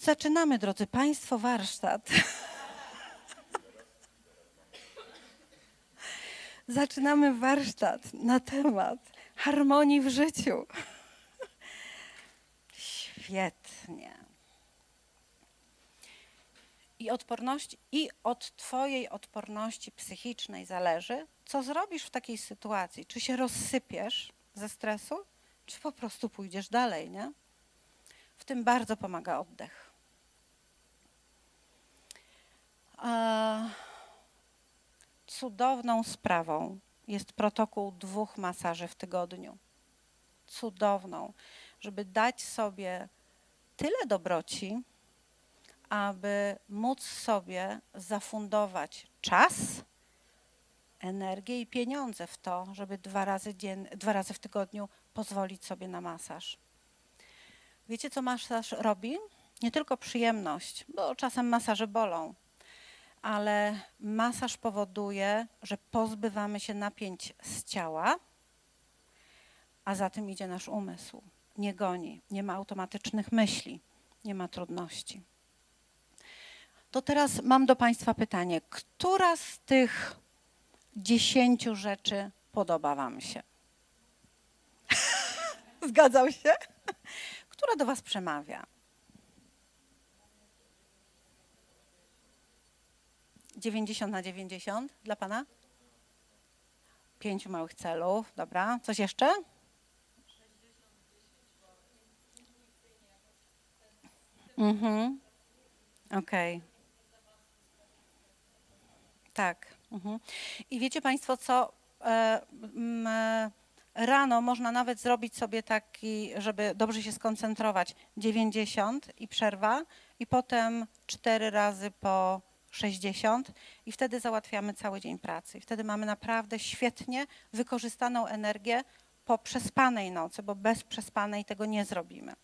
Zaczynamy, drodzy Państwo, warsztat. Zaczynamy warsztat na temat harmonii w życiu. Świetnie. I od Twojej odporności psychicznej zależy, co zrobisz w takiej sytuacji. Czy się rozsypiesz ze stresu, czy po prostu pójdziesz dalej, nie? W tym bardzo pomaga oddech. Cudowną sprawą jest protokół 2 masaży w tygodniu. Cudowną, żeby dać sobie tyle dobroci, aby móc sobie zafundować czas, energię i pieniądze w to, żeby 2 razy w tygodniu pozwolić sobie na masaż. Wiecie, co masaż robi? Nie tylko przyjemność, bo czasem masaże bolą, ale masaż powoduje, że pozbywamy się napięć z ciała, a za tym idzie nasz umysł. Nie goni, nie ma automatycznych myśli, nie ma trudności. To teraz mam do Państwa pytanie. Która z tych 10 rzeczy podoba Wam się? Zgadzał się? Która do Was przemawia? 90/90 dla Pana? 5 małych celów, dobra. Coś jeszcze? Okej. Tak. I wiecie Państwo co? Rano można nawet zrobić sobie taki, żeby dobrze się skoncentrować, 90 i przerwa i potem 4 razy po 60 i wtedy załatwiamy cały dzień pracy. I wtedy mamy naprawdę świetnie wykorzystaną energię po przespanej nocy, bo bez przespanej tego nie zrobimy.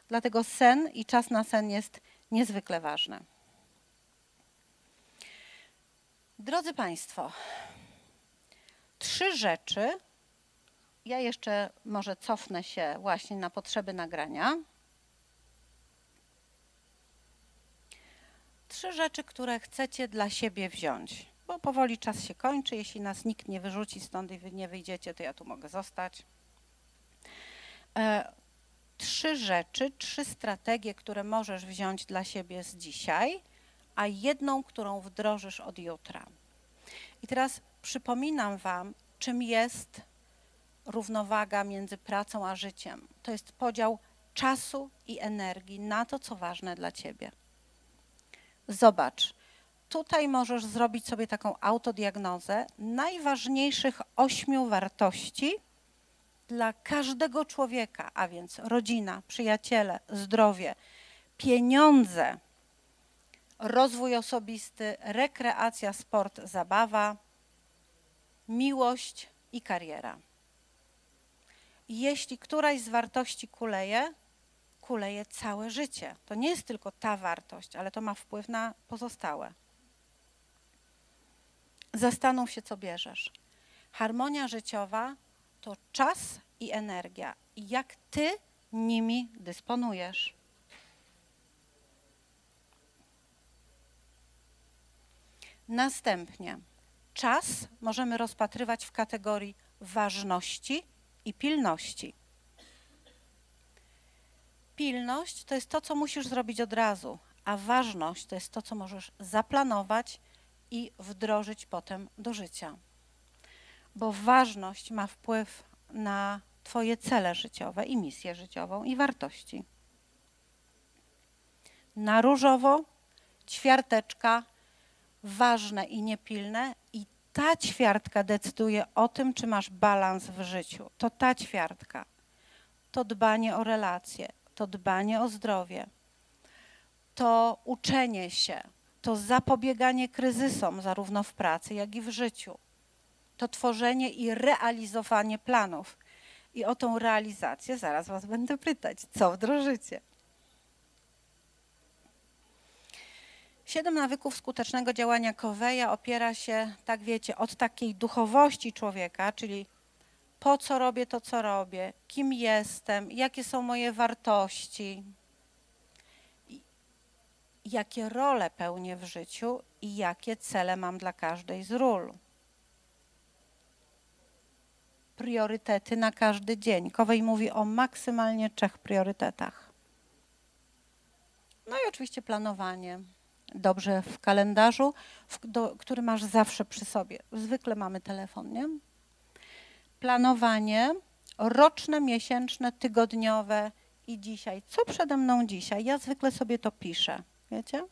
Dlatego sen i czas na sen jest niezwykle ważny. Drodzy Państwo, 3 rzeczy. Ja jeszcze może cofnę się właśnie na potrzeby nagrania. 3 rzeczy, które chcecie dla siebie wziąć, bo powoli czas się kończy. Jeśli nas nikt nie wyrzuci stąd i wy nie wyjdziecie, to ja tu mogę zostać. 3 rzeczy, 3 strategie, które możesz wziąć dla siebie z dzisiaj, a 1, którą wdrożysz od jutra. I teraz przypominam Wam, czym jest równowaga między pracą a życiem. To jest podział czasu i energii na to, co ważne dla Ciebie. Zobacz, tutaj możesz zrobić sobie taką autodiagnozę najważniejszych 8 wartości dla każdego człowieka, a więc rodzina, przyjaciele, zdrowie, pieniądze, rozwój osobisty, rekreacja, sport, zabawa, miłość i kariera. Jeśli któraś z wartości kuleje całe życie. To nie jest tylko ta wartość, ale to ma wpływ na pozostałe. Zastanów się, co bierzesz. Harmonia życiowa to czas i energia. I jak Ty nimi dysponujesz. Następnie czas możemy rozpatrywać w kategorii ważności i pilności. Pilność to jest to, co musisz zrobić od razu, a ważność to jest to, co możesz zaplanować i wdrożyć potem do życia. Bo ważność ma wpływ na Twoje cele życiowe i misję życiową i wartości. Na różowo, ćwiarteczka, ważne i niepilne i ta ćwiartka decyduje o tym, czy masz balans w życiu. To ta ćwiartka. To dbanie o relacje, to dbanie o zdrowie, to uczenie się, to zapobieganie kryzysom zarówno w pracy, jak i w życiu. To tworzenie i realizowanie planów. I o tą realizację zaraz Was będę pytać, co wdrożycie. 7 nawyków skutecznego działania Coveya opiera się, tak wiecie, od takiej duchowości człowieka, czyli po co robię to, co robię, kim jestem, jakie są moje wartości. jakie role pełnię w życiu i jakie cele mam dla każdej z ról. Priorytety na każdy dzień. Covey mówi o maksymalnie 3 priorytetach. No i oczywiście planowanie. Dobrze w kalendarzu, który masz zawsze przy sobie. Zwykle mamy telefon, nie? Planowanie roczne, miesięczne, tygodniowe i dzisiaj. Co przede mną dzisiaj? Ja zwykle sobie to piszę, wiecie?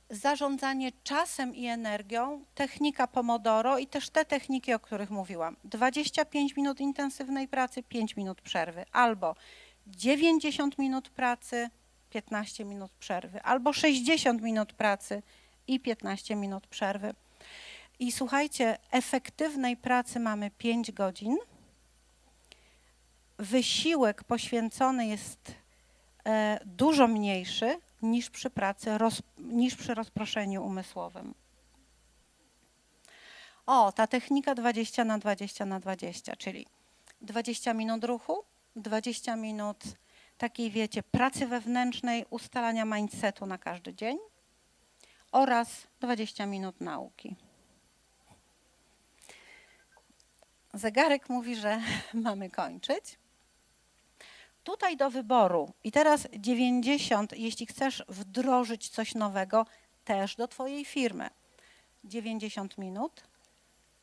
Zarządzanie czasem i energią, technika Pomodoro i też te techniki, o których mówiłam. 25 minut intensywnej pracy, 5 minut przerwy, albo 90 minut pracy, 15 minut przerwy, albo 60 minut pracy i 15 minut przerwy. I słuchajcie, efektywnej pracy mamy 5 godzin. Wysiłek poświęcony jest dużo mniejszy niż przy pracy, niż przy rozproszeniu umysłowym. O, ta technika 20/20/20, czyli 20 minut ruchu, 20 minut takiej, wiecie, pracy wewnętrznej, ustalania mindsetu na każdy dzień oraz 20 minut nauki. Zegarek mówi, że mamy kończyć. Tutaj do wyboru i teraz 90, jeśli chcesz wdrożyć coś nowego, też do twojej firmy. 90 minut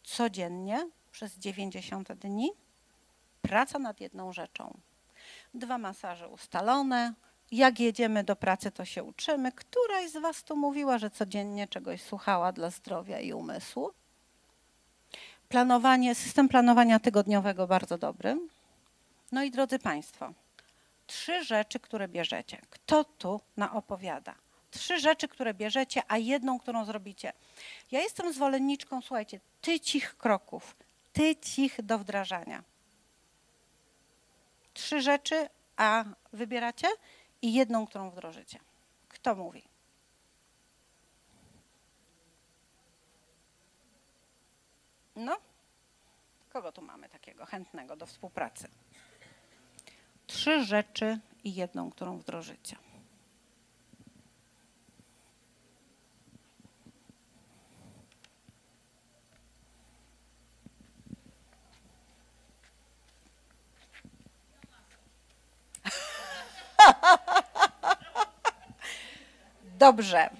codziennie przez 90 dni, praca nad jedną rzeczą. 2 masaże ustalone, jak jedziemy do pracy, to się uczymy. Któraś z was tu mówiła, że codziennie czegoś słuchała dla zdrowia i umysłu? Planowanie, system planowania tygodniowego bardzo dobry. No i drodzy Państwo, 3 rzeczy, które bierzecie. Kto tu naopowiada? 3 rzeczy, które bierzecie, a jedną, którą zrobicie. Ja jestem zwolenniczką, słuchajcie, tycich kroków, tycich do wdrażania. 3 rzeczy, a wybieracie i jedną, którą wdrożycie. Kto mówi? No, kogo tu mamy takiego chętnego do współpracy? 3 rzeczy i jedną, którą wdrożycie. Dobrze.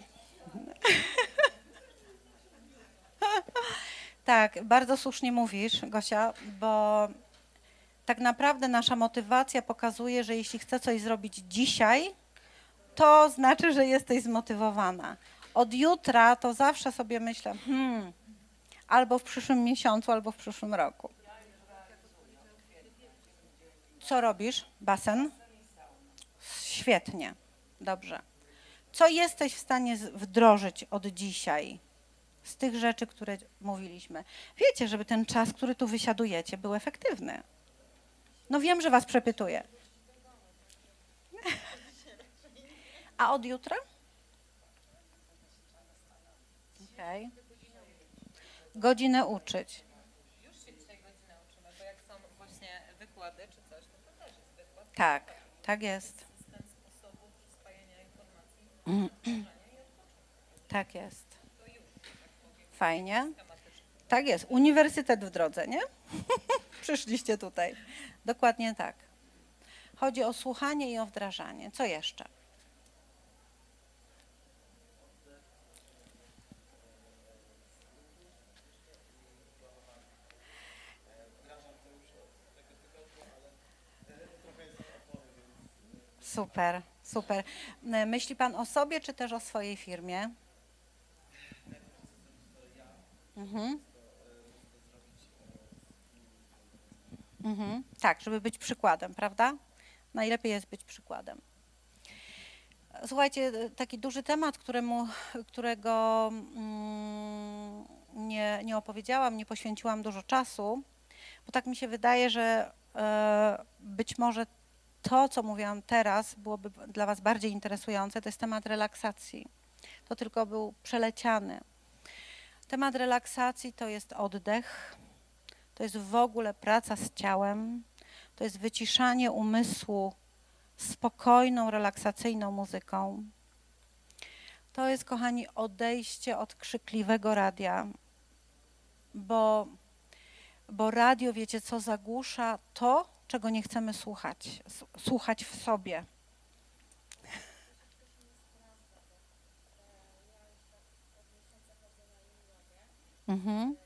Tak, bardzo słusznie mówisz, Gosia, bo tak naprawdę nasza motywacja pokazuje, że jeśli chcę coś zrobić dzisiaj, to znaczy, że jesteś zmotywowana. Od jutra to zawsze sobie myślę, albo w przyszłym miesiącu, albo w przyszłym roku. Co robisz? Basen? Świetnie, dobrze. Co jesteś w stanie wdrożyć od dzisiaj z tych rzeczy, które mówiliśmy? Wiecie, żeby ten czas, który tu wysiadujecie, był efektywny. No wiem, że was przepytuję. A od jutra? Okej. Godzinę uczyć. Już się dzisiaj godzinę uczymy, bo jak są właśnie wykłady czy coś, to też jest wykład. Tak, tak jest. System sposobów przyswajania informacji. Tak jest. To już, tak powiem, Fajnie. schematycznie. Tak jest. Uniwersytet w drodze, nie? Przyszliście tutaj. Dokładnie tak. Chodzi o słuchanie i o wdrażanie. Co jeszcze? Super, super. Myśli pan o sobie, czy też o swojej firmie? Mhm. Tak, żeby być przykładem, prawda? Najlepiej jest być przykładem. Słuchajcie, taki duży temat, którego nie opowiedziałam, nie poświęciłam dużo czasu, bo tak mi się wydaje, że być może to, co mówiłam teraz, byłoby dla was bardziej interesujące, to jest temat relaksacji. To tylko był przeleciany. Temat relaksacji to jest oddech, to jest w ogóle praca z ciałem, to jest wyciszanie umysłu spokojną, relaksacyjną muzyką. To jest, kochani, odejście od krzykliwego radia, bo radio, wiecie co, zagłusza to, czego nie chcemy słuchać w sobie. Mhm.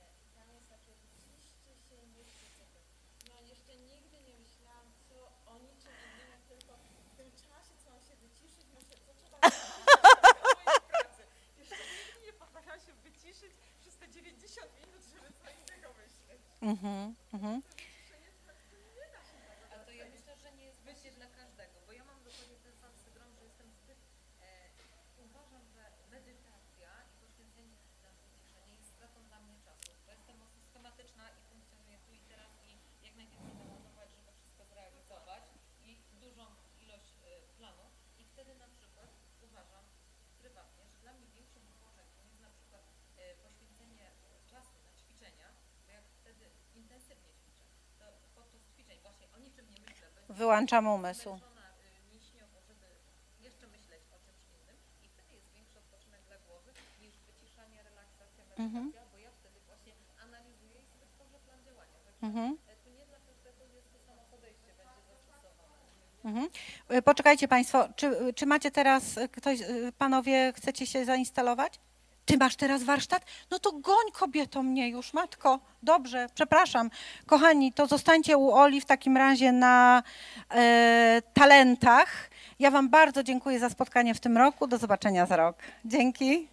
Mhm, mhm. A to ja myślę, że nie jest wyjście dla każdego, bo ja mam dokładnie ten sam syndrom, że jestem zbyt... uważam, że medytacja i poświęcenie na wyciszenie jest stratą dla mnie czasu. Bo jestem mocno schematyczna i funkcjonuję tu i teraz i jak najwięcej naładować, żeby wszystko zrealizować i dużą ilość planu. I wtedy na przykład uważam prywatnie, że dla mnie większym wypoczynkiem jest na przykład poświęcenie czasu na ćwiczenia, bo jak wtedy intensywnie ćwiczę, to podczas ćwiczeń właśnie o niczym nie myślę. Wyłączam umysł. Zmęczona mięśniowo, żeby jeszcze myśleć o czymś innym i wtedy jest większy odpoczynek dla głowy niż wyciszanie, relaksacja, medytacja, bo ja wtedy właśnie analizuję i sobie tworzę plan działania. Także tu nie dla każdego jest to samo podejście będzie zastosowane. Poczekajcie Państwo, czy macie teraz, panowie, chcecie się zainstalować? Ty masz teraz warsztat? No to goń kobieto mnie już, matko. Dobrze, przepraszam. Kochani, to zostańcie u Oli w takim razie na talentach. Ja wam bardzo dziękuję za spotkanie w tym roku. Do zobaczenia za rok. Dzięki.